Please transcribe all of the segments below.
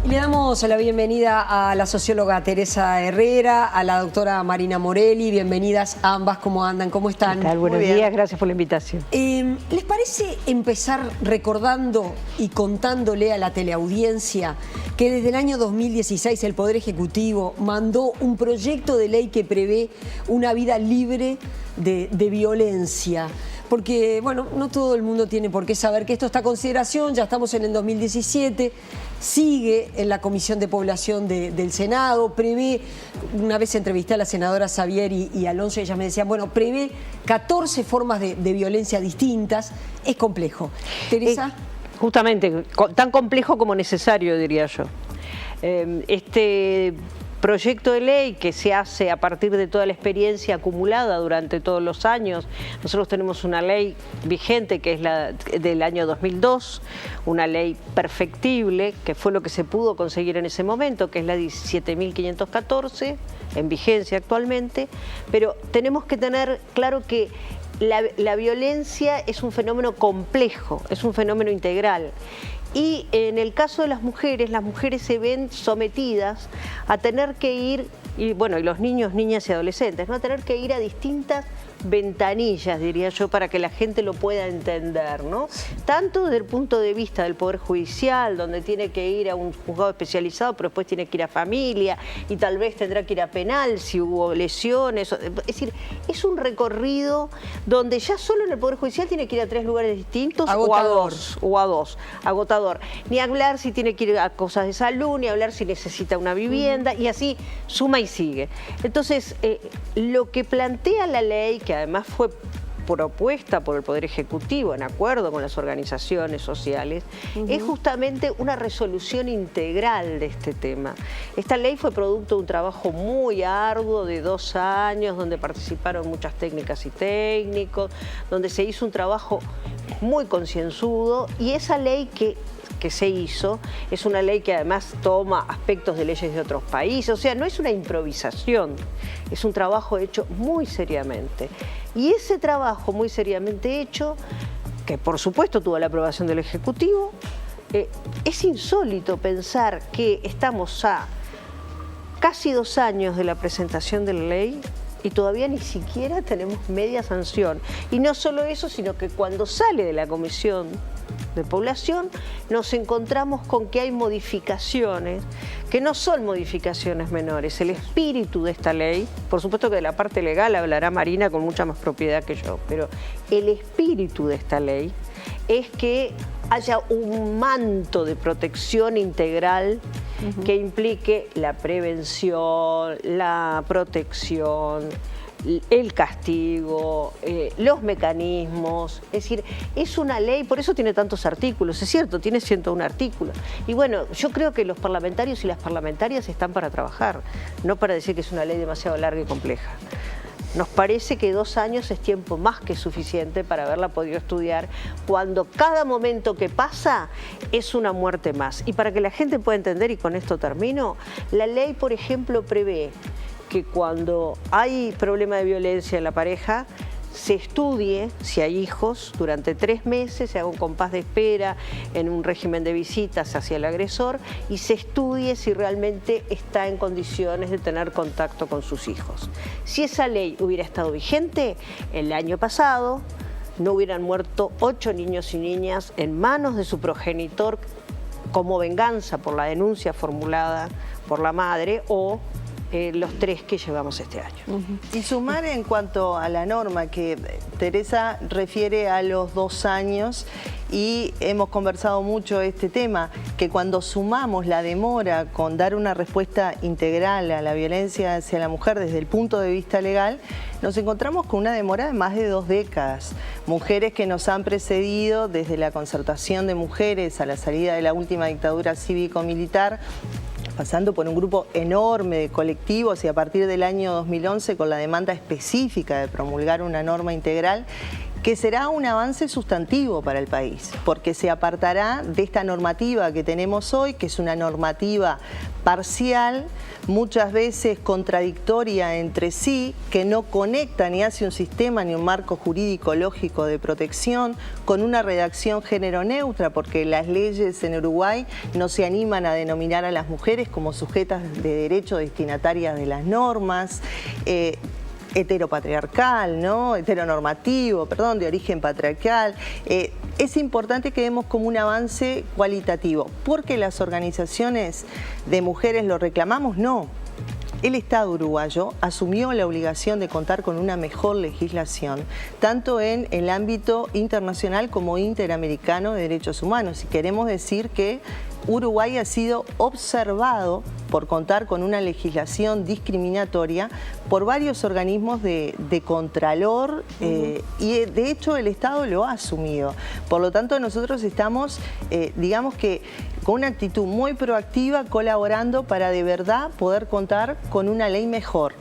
Y le damos la bienvenida a la socióloga Teresa Herrera, a la doctora Marina Morelli. Bienvenidas a ambas. ¿Cómo andan? ¿Cómo están? ¿Qué tal? Buenos días, gracias por la invitación. ¿Les parece empezar recordando y contándole a la teleaudiencia que desde el año 2016 el Poder Ejecutivo mandó un proyecto de ley que prevé una vida libre de violencia? Porque, bueno, no todo el mundo tiene por qué saber que esto está a consideración, ya estamos en el 2017, sigue en la Comisión de Población del Senado, prevé, una vez entrevisté a la senadora Xavier y Alonso, ellas me decían, bueno, prevé 14 formas de violencia distintas, es complejo. Teresa. Justamente, tan complejo como necesario, diría yo. Este proyecto de ley que se hace a partir de toda la experiencia acumulada durante todos los años. Nosotros tenemos una ley vigente que es la del año 2002, una ley perfectible, que fue lo que se pudo conseguir en ese momento, que es la 17.514, en vigencia actualmente, pero tenemos que tener claro que la violencia es un fenómeno complejo, es un fenómeno integral. Y en el caso de las mujeres se ven sometidas a tener que ir, y los niños, niñas y adolescentes, ¿no? A tener que ir a distintas ventanillas, diría yo, para que la gente lo pueda entender, ¿no? Tanto desde el punto de vista del Poder Judicial, donde tiene que ir a un juzgado especializado, pero después tiene que ir a familia y tal vez tendrá que ir a penal si hubo lesiones. Es decir, es un recorrido donde ya solo en el Poder Judicial tiene que ir a 3 lugares distintos o a dos. Agotador. Ni hablar si tiene que ir a cosas de salud, ni hablar si necesita una vivienda, y así suma y sigue. Entonces, lo que plantea la ley, que además fue propuesta por el Poder Ejecutivo en acuerdo con las organizaciones sociales, es justamente una resolución integral de este tema. Esta ley fue producto de un trabajo muy arduo de 2 años, donde participaron muchas técnicas y técnicos, donde se hizo un trabajo muy concienzudo, y esa ley que se hizo es una ley que además toma aspectos de leyes de otros países, o sea, no es una improvisación, es un trabajo hecho muy seriamente. Y ese trabajo muy seriamente hecho, que por supuesto tuvo la aprobación del Ejecutivo, es insólito pensar que estamos a casi 2 años de la presentación de la ley y todavía ni siquiera tenemos media sanción. Y no solo eso, sino que cuando sale de la Comisión de Población nos encontramos con que hay modificaciones que no son modificaciones menores. El espíritu de esta ley, por supuesto que de la parte legal hablará Marina con mucha más propiedad que yo, pero el espíritu de esta ley es que haya un manto de protección integral que implique la prevención, la protección, el castigo, los mecanismos. Es decir, es una ley, por eso tiene tantos artículos, es cierto, tiene 101 artículos. Y bueno, yo creo que los parlamentarios y las parlamentarias están para trabajar, no para decir que es una ley demasiado larga y compleja. Nos parece que 2 años es tiempo más que suficiente para haberla podido estudiar, cuando cada momento que pasa es una muerte más. Y para que la gente pueda entender, y con esto termino, la ley, por ejemplo, prevé que cuando hay problema de violencia en la pareja, se estudie si hay hijos durante 3 meses, se haga un compás de espera en un régimen de visitas hacia el agresor y se estudie si realmente está en condiciones de tener contacto con sus hijos. Si esa ley hubiera estado vigente, el año pasado no hubieran muerto 8 niños y niñas en manos de su progenitor como venganza por la denuncia formulada por la madre o los 3 que llevamos este año. Y sumar en cuanto a la norma, que Teresa refiere a los 2 años, y hemos conversado mucho este tema, que cuando sumamos la demora con dar una respuesta integral a la violencia hacia la mujer desde el punto de vista legal, nos encontramos con una demora de más de 2 décadas. Mujeres que nos han precedido desde la concertación de mujeres a la salida de la última dictadura cívico-militar, pasando por un grupo enorme de colectivos y a partir del año 2011 con la demanda específica de promulgar una norma integral, que será un avance sustantivo para el país, porque se apartará de esta normativa que tenemos hoy, que es una normativa parcial, muchas veces contradictoria entre sí, que no conecta ni hace un sistema ni un marco jurídico lógico de protección, con una redacción género neutra, porque las leyes en Uruguay no se animan a denominar a las mujeres como sujetas de derecho destinatarias de las normas, heteropatriarcal, ¿no? Heteronormativo, perdón, de origen patriarcal. Es importante que demos como un avance cualitativo. ¿Porque las organizaciones de mujeres lo reclamamos? No. El Estado uruguayo asumió la obligación de contar con una mejor legislación, tanto en el ámbito internacional como interamericano de derechos humanos. Y queremos decir que Uruguay ha sido observado por contar con una legislación discriminatoria por varios organismos de contralor y de hecho el Estado lo ha asumido. Por lo tanto nosotros estamos, digamos que con una actitud muy proactiva colaborando para de verdad poder contar con una ley mejor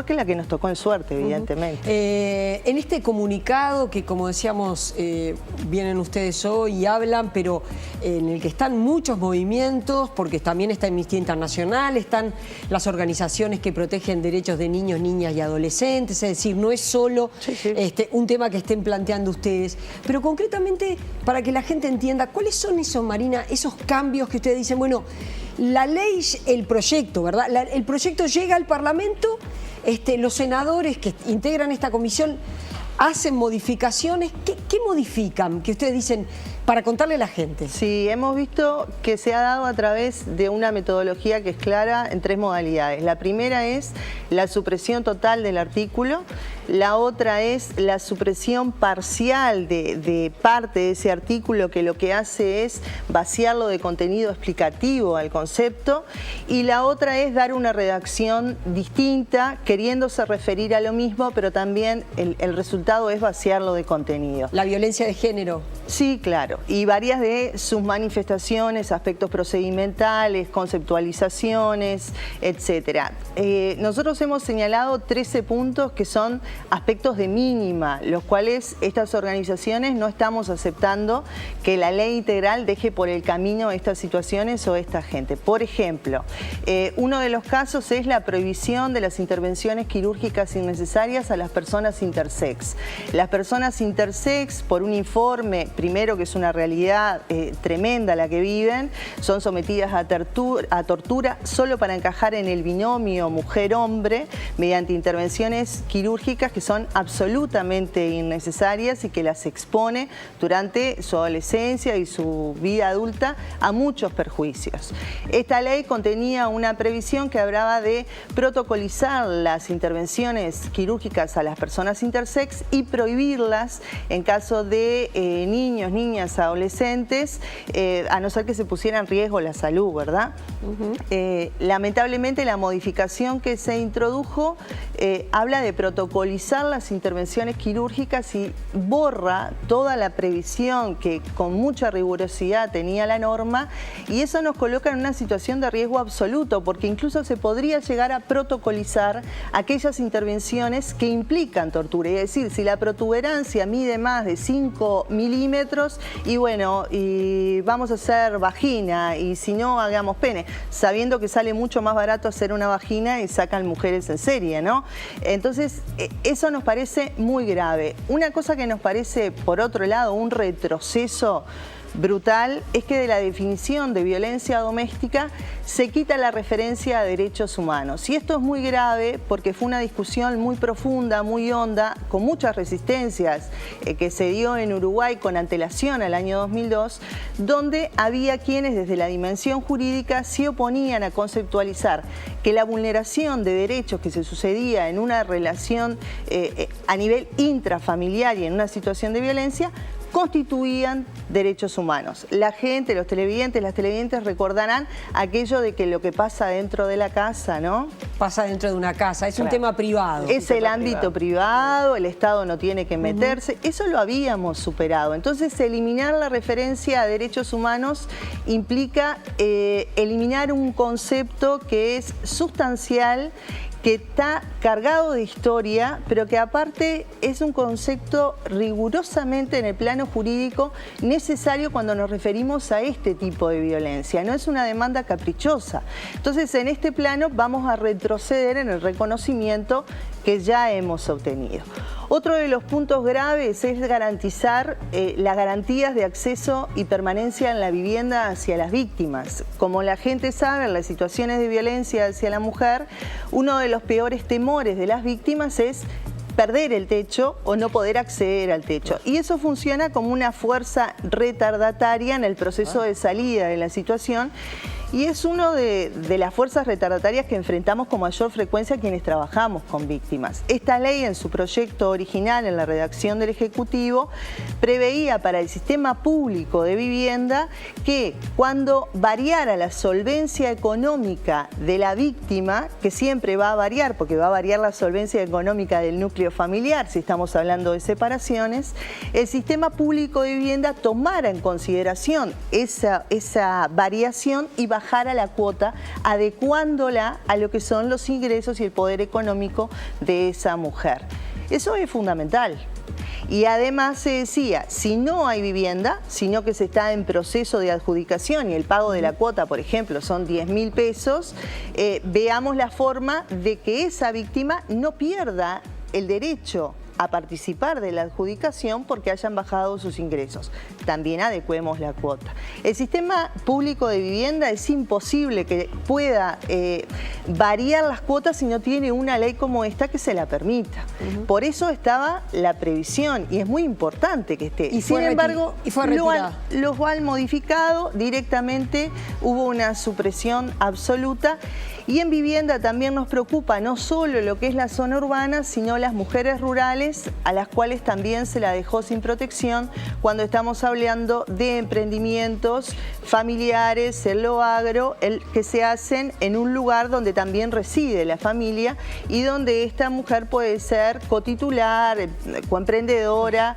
que la que nos tocó en suerte, evidentemente. En este comunicado que, como decíamos, vienen ustedes hoy y hablan, pero en el que están muchos movimientos, porque también está Amnistía Internacional, están las organizaciones que protegen derechos de niños, niñas y adolescentes, es decir, no es solo un tema que estén planteando ustedes, pero concretamente para que la gente entienda, ¿cuáles son esos, Marina, esos cambios que ustedes dicen, bueno, la ley, el proyecto, ¿verdad? El proyecto llega al Parlamento, los senadores que integran esta comisión hacen modificaciones. ¿Qué modifican? Que ustedes dicen, para contarle a la gente. Sí, hemos visto que se ha dado a través de una metodología que es clara en 3 modalidades. La primera es la supresión total del artículo, la otra es la supresión parcial de parte de ese artículo, que lo que hace es vaciarlo de contenido explicativo al concepto, y la otra es dar una redacción distinta, queriéndose referir a lo mismo, pero también el resultado es vaciarlo de contenido. La violencia de género. Sí, claro, y varias de sus manifestaciones, aspectos procedimentales, conceptualizaciones, etcétera. Nosotros hemos señalado 13 puntos que son aspectos de mínima, los cuales estas organizaciones no estamos aceptando que la ley integral deje por el camino estas situaciones o esta gente. Por ejemplo, uno de los casos es la prohibición de las intervenciones quirúrgicas innecesarias a las personas intersex. Las personas intersex, por un informe, primero que es una realidad tremenda la que viven, son sometidas a tortura solo para encajar en el binomio mujer-hombre mediante intervenciones quirúrgicas que son absolutamente innecesarias y que las expone durante su adolescencia y su vida adulta a muchos perjuicios. Esta ley contenía una previsión que hablaba de protocolizar las intervenciones quirúrgicas a las personas intersex y prohibirlas en caso de niños, niñas, adolescentes, a no ser que se pusiera en riesgo la salud, ¿verdad? Lamentablemente la modificación que se introdujo habla de protocolizar las intervenciones quirúrgicas y borra toda la previsión que con mucha rigurosidad tenía la norma, y eso nos coloca en una situación de riesgo absoluto, porque incluso se podría llegar a protocolizar aquellas intervenciones que implican tortura, es decir, si la protuberancia mide más de 5 milímetros y bueno, y vamos a hacer vagina, y si no, hagamos pene, sabiendo que sale mucho más barato hacer una vagina y sacan mujeres en serie, ¿no? Entonces, eso nos parece muy grave. Una cosa que nos parece, por otro lado, un retroceso brutal es que de la definición de violencia doméstica se quita la referencia a derechos humanos. Y esto es muy grave porque fue una discusión muy profunda, muy honda, con muchas resistencias que se dio en Uruguay con antelación al año 2002, donde había quienes desde la dimensión jurídica se oponían a conceptualizar que la vulneración de derechos que se sucedía en una relación a nivel intrafamiliar y en una situación de violencia constituían derechos humanos. La gente, los televidentes, las televidentes recordarán aquello de que lo que pasa dentro de la casa, ¿no? Pasa dentro de una casa, es un tema privado. Es el ámbito privado, el Estado no tiene que meterse, eso lo habíamos superado. Entonces, eliminar la referencia a derechos humanos implica eliminar un concepto que es sustancial, que está cargado de historia, pero que aparte es un concepto rigurosamente en el plano jurídico necesario cuando nos referimos a este tipo de violencia. No es una demanda caprichosa. Entonces, en este plano vamos a retroceder en el reconocimiento que ya hemos obtenido. Otro de los puntos graves es garantizar las garantías de acceso y permanencia en la vivienda hacia las víctimas. Como la gente sabe, en las situaciones de violencia hacia la mujer, uno de los peores temores de las víctimas es perder el techo o no poder acceder al techo. Y eso funciona como una fuerza retardataria en el proceso de salida de la situación. Y es una de las fuerzas retardatarias que enfrentamos con mayor frecuencia quienes trabajamos con víctimas. Esta ley, en su proyecto original, en la redacción del Ejecutivo, preveía para el sistema público de vivienda que cuando variara la solvencia económica de la víctima, que siempre va a variar, porque va a variar la solvencia económica del núcleo familiar, si estamos hablando de separaciones, el sistema público de vivienda tomara en consideración esa variación y bajara la cuota, adecuándola a lo que son los ingresos y el poder económico de esa mujer. Eso es fundamental. Y además se decía, si no hay vivienda, sino que se está en proceso de adjudicación y el pago de la cuota, por ejemplo, son 10.000 pesos, veamos la forma de que esa víctima no pierda el derecho a participar de la adjudicación porque hayan bajado sus ingresos. También adecuemos la cuota. El sistema público de vivienda es imposible que pueda variar las cuotas si no tiene una ley como esta que se la permita. Por eso estaba la previsión y es muy importante que esté. Y sin embargo, los han modificado directamente, hubo una supresión absoluta. Y en vivienda también nos preocupa no solo lo que es la zona urbana, sino las mujeres rurales, a las cuales también se la dejó sin protección cuando estamos hablando de emprendimientos familiares, en lo agro, que se hacen en un lugar donde también reside la familia y donde esta mujer puede ser cotitular, coemprendedora.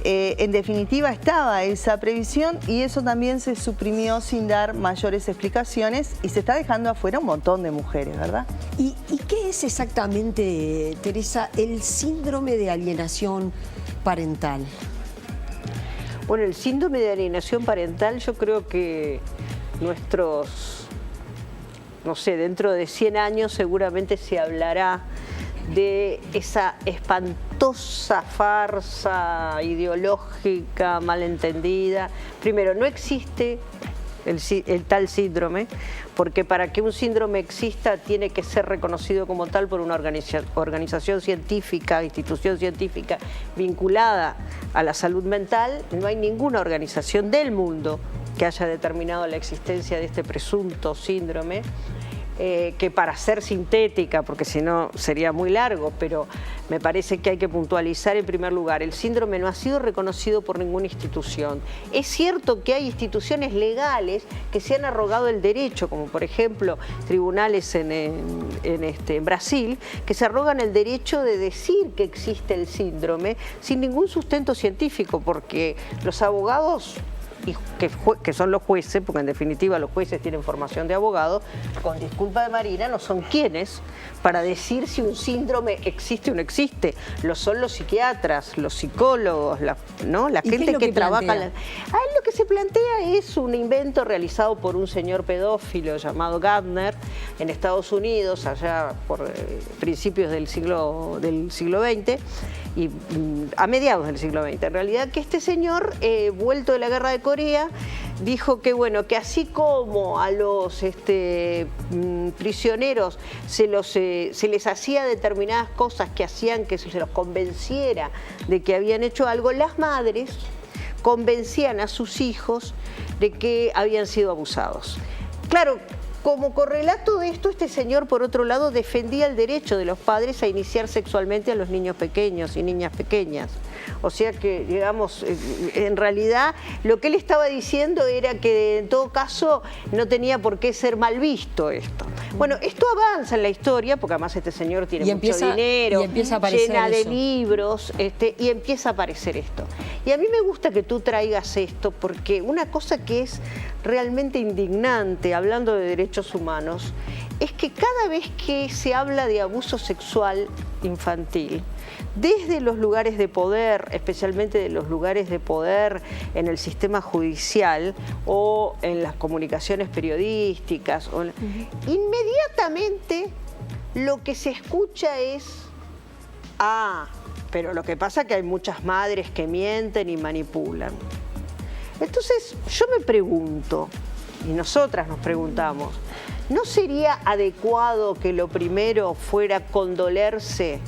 En definitiva, estaba esa previsión y eso también se suprimió sin dar mayores explicaciones y se está dejando afuera un montón de mujeres, ¿verdad? ¿Y qué es exactamente, Teresa, el síndrome de alienación parental? Bueno, el síndrome de alienación parental, yo creo que no sé, dentro de 100 años seguramente se hablará de esa espantosa farsa ideológica malentendida. Primero, no existe el tal síndrome, porque para que un síndrome exista tiene que ser reconocido como tal por una organización científica, institución científica vinculada a la salud mental. No hay ninguna organización del mundo que haya determinado la existencia de este presunto síndrome. Que para ser sintética, porque si no sería muy largo, pero me parece que hay que puntualizar en primer lugar, el síndrome no ha sido reconocido por ninguna institución. Es cierto que hay instituciones legales que se han arrogado el derecho, como por ejemplo tribunales en Brasil, que se arrogan el derecho de decir que existe el síndrome sin ningún sustento científico, porque los abogados que son los jueces, porque en definitiva los jueces tienen formación de abogado, con disculpa de Marina, no son quienes para decir si un síndrome existe o no existe. Lo son los psiquiatras, los psicólogos, la gente que trabaja. Lo que se plantea es un invento realizado por un señor pedófilo llamado Gardner en Estados Unidos, allá por principios del siglo XX, y a mediados del siglo XX, en realidad, que este señor, vuelto de la guerra de Corea, dijo que bueno, que así como a los prisioneros se les hacía determinadas cosas que hacían que se los convenciera de que habían hecho algo, las madres convencían a sus hijos de que habían sido abusados. Claro, como correlato de esto, este señor, por otro lado, defendía el derecho de los padres a iniciar sexualmente a los niños pequeños y niñas pequeñas. O sea que, digamos, en realidad lo que él estaba diciendo era que en todo caso no tenía por qué ser mal visto esto. Bueno, esto avanza en la historia, porque además este señor tiene mucho dinero, llena de libros, y empieza a aparecer esto. Y a mí me gusta que tú traigas esto, porque una cosa que es realmente indignante, hablando de derechos humanos, es que cada vez que se habla de abuso sexual infantil, desde los lugares de poder, especialmente de los lugares de poder en el sistema judicial o en las comunicaciones periodísticas, inmediatamente lo que se escucha es: pero lo que pasa es que hay muchas madres que mienten y manipulan. Entonces yo me pregunto, y nosotras nos preguntamos, ¿no sería adecuado que lo primero fuera condolerse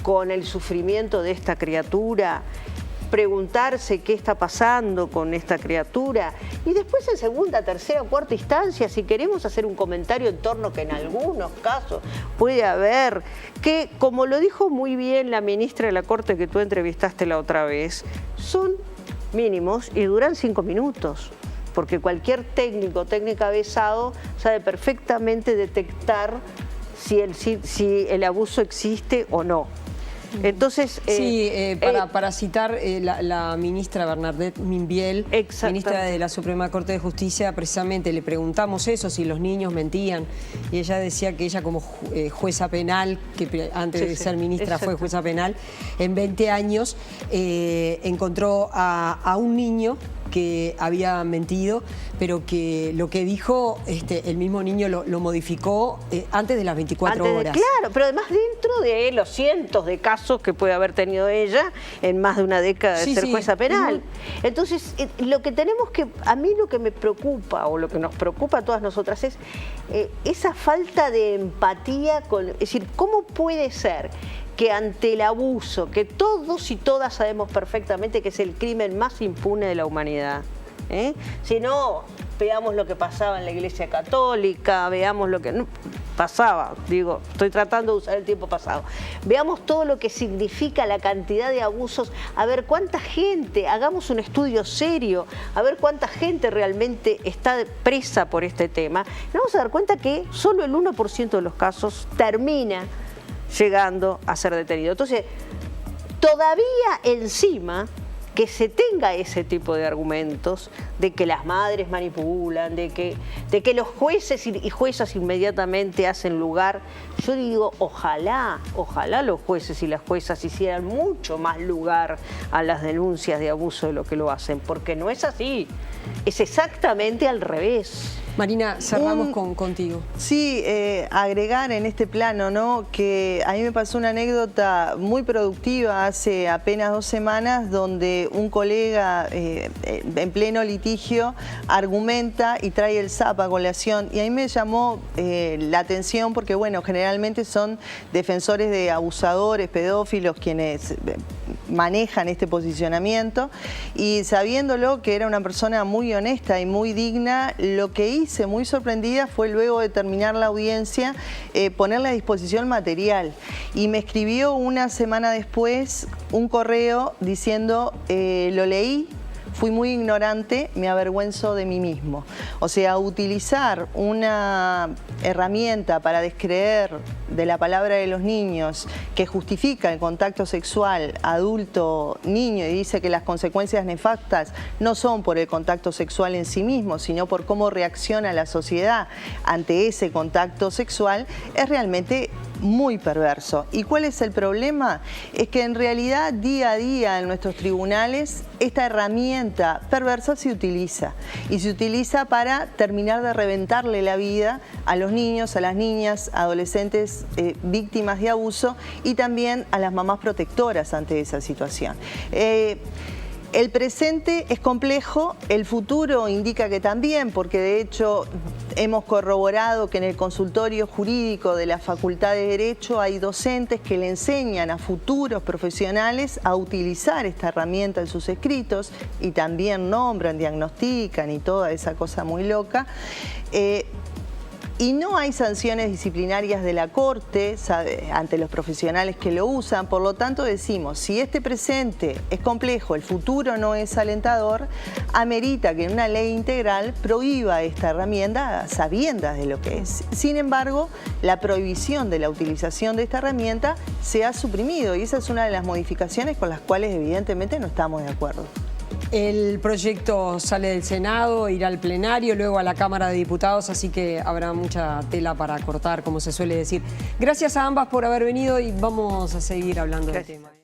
con el sufrimiento de esta criatura, preguntarse qué está pasando con esta criatura y después en segunda, tercera o cuarta instancia, si queremos hacer un comentario en torno que en algunos casos puede haber, que como lo dijo muy bien la ministra de la Corte que tú entrevistaste la otra vez, son mínimos y duran 5 minutos? Porque cualquier técnico o técnica avesado sabe perfectamente detectar si el abuso existe o no. Entonces, para citar la ministra Bernadette Minbiel, ministra de la Suprema Corte de Justicia, precisamente le preguntamos eso, si los niños mentían, y ella decía que ella como jueza penal, que antes de ser ministra fue jueza penal, en 20 años encontró a un niño que había mentido, pero que lo que dijo el mismo niño lo modificó antes de las 24 horas. Claro, pero además dentro de los cientos de casos que puede haber tenido ella en más de una década de ser jueza penal. Entonces, lo que tenemos que, a mí lo que me preocupa, o lo que nos preocupa a todas nosotras, es esa falta de empatía es decir, ¿cómo puede ser que ante el abuso, que todos y todas sabemos perfectamente que es el crimen más impune de la humanidad, si no, veamos lo que pasaba en la Iglesia Católica, veamos lo que no pasaba, digo, estoy tratando de usar el tiempo pasado, veamos todo lo que significa la cantidad de abusos, a ver cuánta gente, hagamos un estudio serio, a ver cuánta gente realmente está presa por este tema, nos vamos a dar cuenta que solo el 1% de los casos termina llegando a ser detenido. Entonces, todavía encima que se tenga ese tipo de argumentos de que las madres manipulan, de que los jueces y juezas inmediatamente hacen lugar, yo digo, ojalá los jueces y las juezas hicieran mucho más lugar a las denuncias de abuso de lo que lo hacen, porque no es así, es exactamente al revés. Marina, cerramos contigo. Sí, agregar en este plano, ¿no?, que a mí me pasó una anécdota muy productiva hace apenas 2 semanas donde un colega en pleno litigio argumenta y trae el SAP a colación, y a mí me llamó la atención porque, bueno, generalmente son defensores de abusadores, pedófilos quienes manejan este posicionamiento, y sabiéndolo que era una persona muy honesta y muy digna, lo que hice muy sorprendida fue, luego de terminar la audiencia, ponerle a disposición material, y me escribió una semana después un correo diciendo lo leí, fui muy ignorante, me avergüenzo de mí mismo. O sea, utilizar una herramienta para descreer de la palabra de los niños que justifica el contacto sexual adulto-niño y dice que las consecuencias nefastas no son por el contacto sexual en sí mismo, sino por cómo reacciona la sociedad ante ese contacto sexual, es realmente muy perverso. ¿Y cuál es el problema? Es que en realidad día a día en nuestros tribunales esta herramienta perversa se utiliza, y se utiliza para terminar de reventarle la vida a los niños, a las niñas, adolescentes víctimas de abuso, y también a las mamás protectoras ante esa situación. El presente es complejo, el futuro indica que también, porque de hecho hemos corroborado que en el consultorio jurídico de la Facultad de Derecho hay docentes que le enseñan a futuros profesionales a utilizar esta herramienta en sus escritos, y también nombran, diagnostican y toda esa cosa muy loca. Y no hay sanciones disciplinarias de la Corte ante los profesionales que lo usan. Por lo tanto, decimos, si este presente es complejo, el futuro no es alentador, amerita que en una ley integral prohíba esta herramienta a sabiendas de lo que es. Sin embargo, la prohibición de la utilización de esta herramienta se ha suprimido, y esa es una de las modificaciones con las cuales evidentemente no estamos de acuerdo. El proyecto sale del Senado, irá al plenario, luego a la Cámara de Diputados, así que habrá mucha tela para cortar, como se suele decir. Gracias a ambas por haber venido y vamos a seguir hablando del tema.